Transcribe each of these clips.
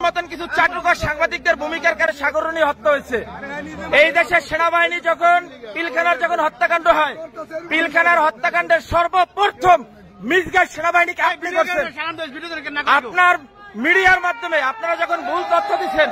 মতন কিছু চাটুকার সাংবাদিকদের ভূমিকার কারণে সাগরণী হত্যা হয়েছে। এই দেশের সেনাবাহিনী যখন পিলখানার হত্যাকাণ্ড হয়, পিলখানার হত্যাকাণ্ডের সর্বপ্রথম মিসগাইড সেনাবাহিনীকে আপনি করছেন। আপনার মিডিয়ার মাধ্যমে আপনারা যখন ভুল তথ্য দিচ্ছেন,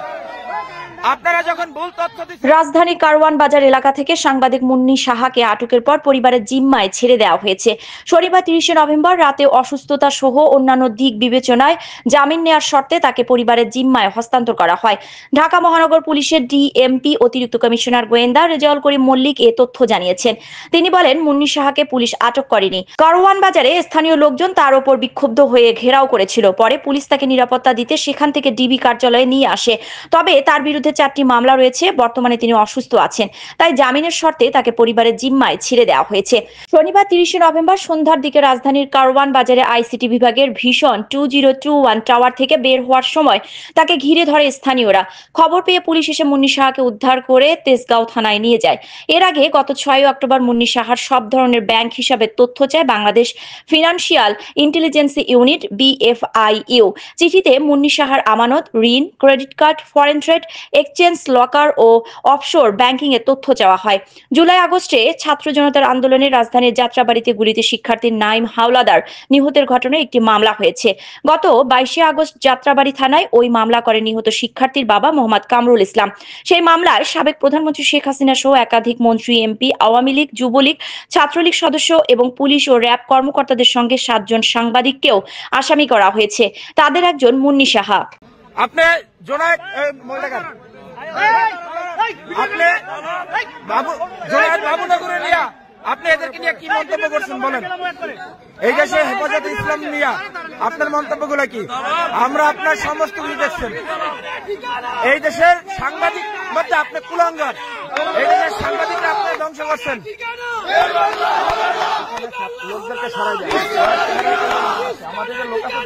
রাজধানীর কারওয়ান বাজার এলাকা থেকে সাংবাদিক মুন্নি সাহাকে আটকের পর পরিবারের জিম্মায় ছেড়ে দেওয়া হয়েছে। শনিবার 30 নভেম্বর রাতে অসুস্থতা সহ অন্যান্য দিক বিবেচনায় জামিন নেওয়ার শর্তে তাকে পরিবারের জিম্মায় হস্তান্তর করা হয়। ঢাকা মহানগর পুলিশের ডিএমপি অতিরিক্ত কমিশনার গোয়েন্দা রেজাউল করিম মল্লিক এ তথ্য জানিয়েছেন। তিনি বলেন, মুন্নি সাহাকে পুলিশ আটক করেনি। কারওয়ান বাজারে স্থানীয় লোকজন তার ওপর বিক্ষুব্ধ হয়ে ঘেরাও করেছিল। পরে পুলিশ তাকে নিরাপত্তা দিতে সেখান থেকে ডিবি কার্যালয়ে নিয়ে আসে। তবে তার বিরুদ্ধে 4টি মামলা রয়েছে। বর্তমানে তিনি অসুস্থ আছেন, তাই জামিনের শর্তে তাকে পরিবারের জিম্মায় ছেড়ে দেওয়া হয়েছে। শনিবার 30 নভেম্বর সন্ধ্যার দিকে রাজধানীর কারওয়ান বাজারে আইসিটি বিভাগের ভিশন 2021 টাওয়ার থেকে বের হওয়ার সময় তাকে ঘিরে ধরে স্থানীয়রা। খবর পেয়ে পুলিশ এসে মুন্নি সাহাকে উদ্ধার করে তেজগাঁও থানায় নিয়ে যায়। এর আগে গত 6 অক্টোবর মুন্নি সাহার সব ধরনের ব্যাংক হিসাবে তথ্য চায় Bangladesh financial intelligence unit BFIU। চিঠিতে মুন্নি সাহার আমানত, ঋণ, credit card, foreign trade, exchange, locker ও অফশোর ব্যাংকিং এর তথ্য চাওয়া হয়। জুলাই আগস্টে ছাত্র জনতার আন্দোলনে রাজধানীর যাত্রাবাড়িতে গুলিতে শিক্ষার্থী নাইম হাওলাদার নিহতের ঘটনায় একটি মামলা হয়েছে। গত 22 আগস্ট যাত্রাবাড়ি থানায় ওই মামলা করে নিহত শিক্ষার্থীর বাবা মোহাম্মদ কামরুল ইসলাম। সেই মামলায় সাবেক প্রধানমন্ত্রী শেখ হাসিনা সহ একাধিক মন্ত্রী, এমপি, আওয়ামী লীগ, যুবলীগ, ছাত্রলীগ সদস্য এবং পুলিশ ও র্যাব কর্মকর্তাদের সঙ্গে 7 জন সাংবাদিককেও আসামি করা হয়েছে। তাদের একজন মুন্নি সাহা। আপনি জোনায়েদ বাবুনগরে নিয়ে আপনি এদেরকে নিয়ে কি মন্তব্য করছেন বলেন? এই দেশে হেফাজতে ইসলাম নিয়ে আপনার মন্তব্যগুলো কি? আমরা আপনার সমস্ত কিছু দেখছেন। এই দেশের সাংবাদিক মধ্যে আপনি কুলাঙ্গার, এই দেশের সাংবাদিকরা আপনি ধ্বংস করছেন। লোকদেরকে সরাই যায়, আমাদের লোক আছে।